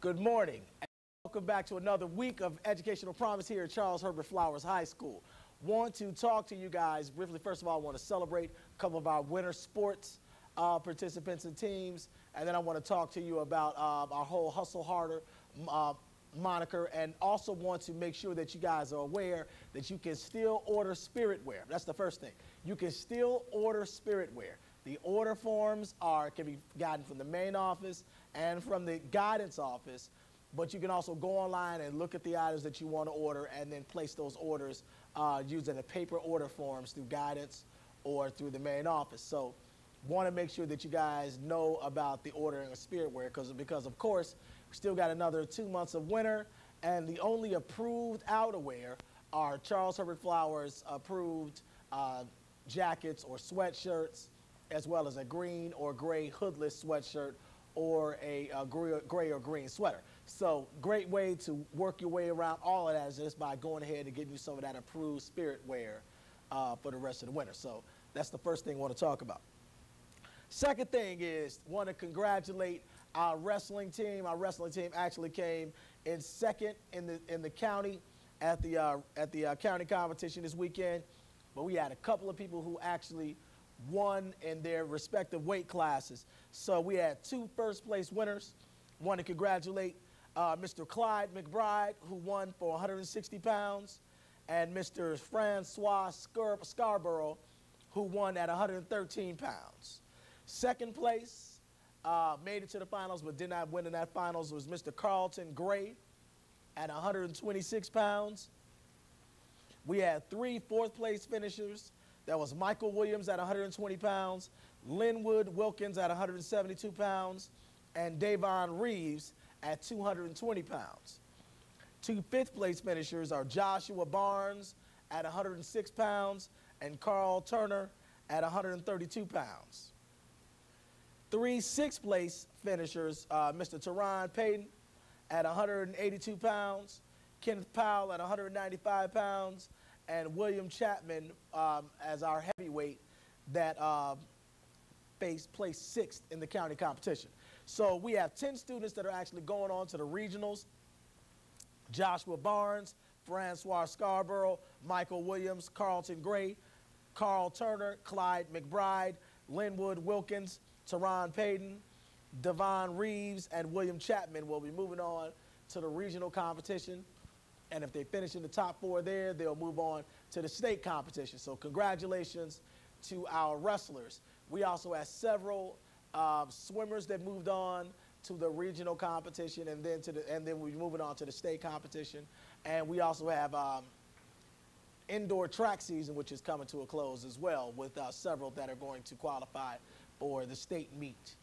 Good morning, and welcome back to another week of Educational Promise here at Charles Herbert Flowers High School. Want to talk to you guys briefly. First of all, I want to celebrate a couple of our winter sports participants and teams, and then I want to talk to you about our whole Hustle Harder moniker, and also want to make sure that you guys are aware that you can still order spirit wear. That's the first thing. You can still order spirit wear. The order forms can be gotten from the main office and from the guidance office, but you can also go online and look at the items that you want to order and then place those orders using the paper order forms through guidance or through the main office. So want to make sure that you guys know about the ordering of spirit wear because of course, we still got another 2 months of winter, and the only approved outerwear are Charles Herbert Flowers approved jackets or sweatshirts, as well as a green or gray hoodless sweatshirt or a gray or green sweater. So great way to work your way around all of that is just by going ahead and getting you some of that approved spirit wear for the rest of the winter. So that's the first thing I want to talk about. Second thing is, want to congratulate our wrestling team. Our wrestling team actually came in second in the county at the county competition this weekend, but we had a couple of people who actually won in their respective weight classes. So we had 2 first-place winners. Want to congratulate Mr. Clyde McBride, who won for 160 pounds, and Mr. Francois Scarborough, who won at 113 pounds. Second place, made it to the finals but did not win in that finals, was Mr. Carlton Gray at 126 pounds. We had 3 fourth-place finishers. That was Michael Williams at 120 pounds, Linwood Wilkins at 172 pounds, and Davon Reeves at 220 pounds. 2 fifth-place finishers are Joshua Barnes at 106 pounds and Carl Turner at 132 pounds. 3 sixth-place finishers, Mr. Teron Payton at 182 pounds, Kenneth Powell at 195 pounds, and William Chapman as our heavyweight that placed 6th in the county competition. So we have 10 students that are actually going on to the regionals. Joshua Barnes, Francois Scarborough, Michael Williams, Carlton Gray, Carl Turner, Clyde McBride, Linwood Wilkins, Teron Payton, Devon Reeves, and William Chapman will be moving on to the regional competition. And if they finish in the top 4 there, they'll move on to the state competition. So congratulations to our wrestlers. We also had several swimmers that moved on to the regional competition, and then we're moving on to the state competition. And we also have indoor track season, which is coming to a close as well, with several that are going to qualify for the state meet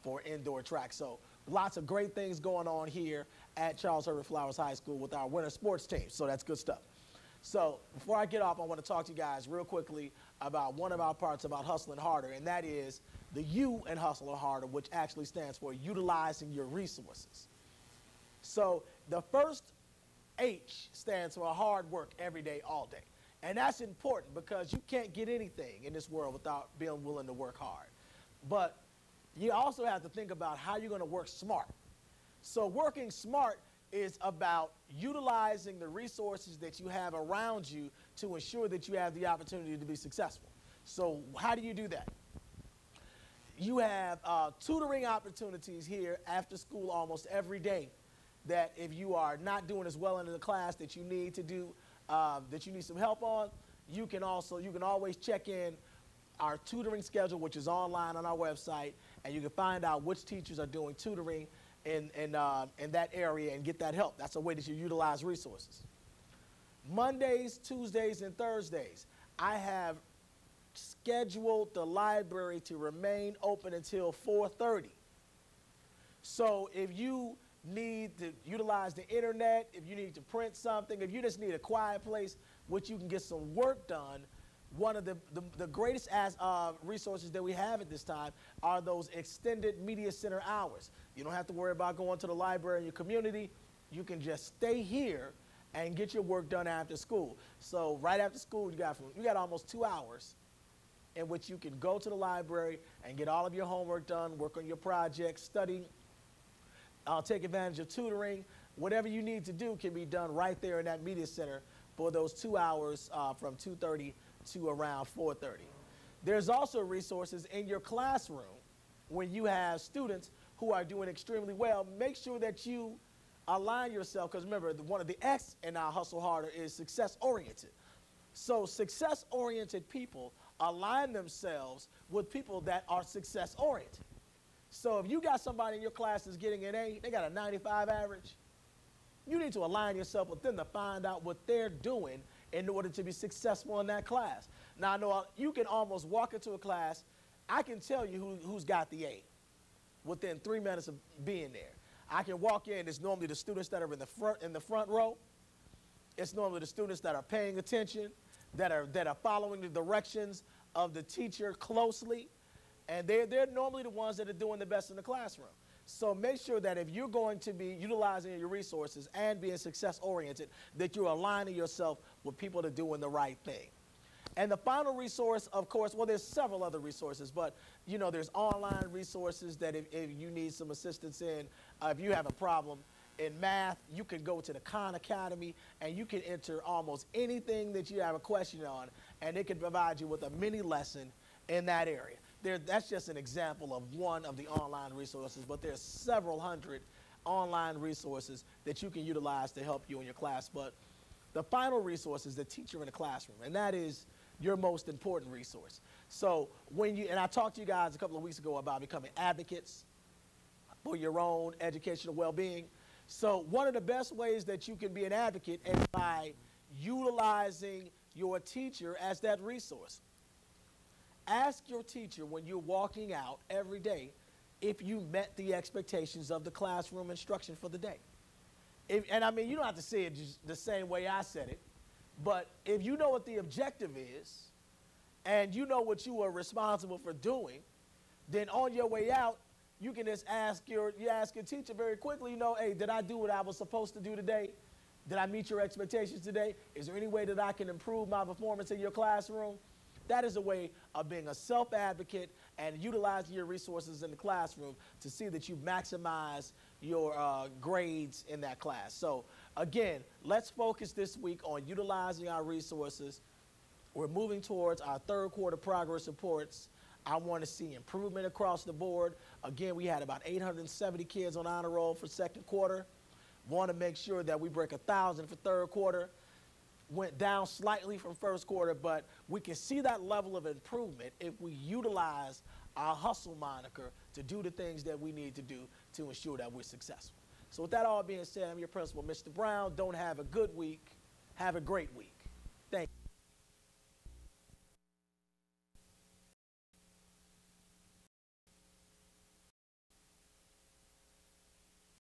for indoor track. So lots of great things going on here at Charles Herbert Flowers High School with our winter sports team. So that's good stuff. So before I get off, I want to talk to you guys real quickly about one of our parts about Hustling Harder, and that is the U in Hustling Harder, which actually stands for utilizing your resources. So the first H stands for hard work every day, all day. And that's important because you can't get anything in this world without being willing to work hard. But you also have to think about how you're going to work smart. So working smart is about utilizing the resources that you have around you to ensure that you have the opportunity to be successful. So how do you do that? You have tutoring opportunities here after school almost every day, that if you are not doing as well in the class that you need to do, that you need some help on, you can always check in our tutoring schedule, which is online on our website, and you can find out which teachers are doing tutoring in that area and get that help. That's a way that you utilize resources. Mondays, Tuesdays, and Thursdays, I have scheduled the library to remain open until 4:30. So if you need to utilize the internet, if you need to print something, if you just need a quiet place which you can get some work done, one of the greatest resources that we have at this time are those extended media center hours. You don't have to worry about going to the library in your community. You can just stay here and get your work done after school. So right after school, you got almost 2 hours in which you can go to the library and get all of your homework done, work on your projects, study. take advantage of tutoring. Whatever you need to do can be done right there in that media center for those 2 hours from 2:30 to around 4:30. There's also resources in your classroom when you have students who are doing extremely well. Make sure that you align yourself, because remember, one of the S in our Hustle Harder is success-oriented. So success-oriented people align themselves with people that are success-oriented. So if you got somebody in your class that's getting an A, they got a 95 average, you need to align yourself with them to find out what they're doing in order to be successful in that class. Now, I know you can almost walk into a class, I can tell you who's got the A within 3 minutes of being there. I can walk in, it's normally the students that are in the front row. It's normally the students that are paying attention, that are following the directions of the teacher closely, and they're normally the ones that are doing the best in the classroom. So make sure that if you're going to be utilizing your resources and being success-oriented, that you're aligning yourself with people that are doing the right thing. And the final resource, of course, well, there's several other resources, but, you know, there's online resources that if you need some assistance in, if you have a problem in math, you can go to the Khan Academy and you can enter almost anything that you have a question on, and it can provide you with a mini lesson in that area. That's just an example of one of the online resources, but there's several hundred online resources that you can utilize to help you in your class. But the final resource is the teacher in the classroom, and that is your most important resource. So and I talked to you guys a couple of weeks ago about becoming advocates for your own educational well-being. So one of the best ways that you can be an advocate is by utilizing your teacher as that resource. Ask your teacher when you're walking out every day if you met the expectations of the classroom instruction for the day. And I mean, you don't have to say it just the same way I said it, but if you know what the objective is and you know what you are responsible for doing, then on your way out, you can just ask your teacher very quickly, you know, hey, did I do what I was supposed to do today? Did I meet your expectations today? Is there any way that I can improve my performance in your classroom? That is a way of being a self-advocate and utilizing your resources in the classroom to see that you maximize your grades in that class. So again, let's focus this week on utilizing our resources. We're moving towards our third quarter progress reports. I want to see improvement across the board. Again, we had about 870 kids on honor roll for second quarter. Want to make sure that we break 1,000 for third quarter. Went down slightly from first quarter, but we can see that level of improvement if we utilize our hustle moniker to do the things that we need to do to ensure that we're successful. So with that all being said, I'm your principal, Mr. Brown. Don't have a good week. Have a great week. Thank you.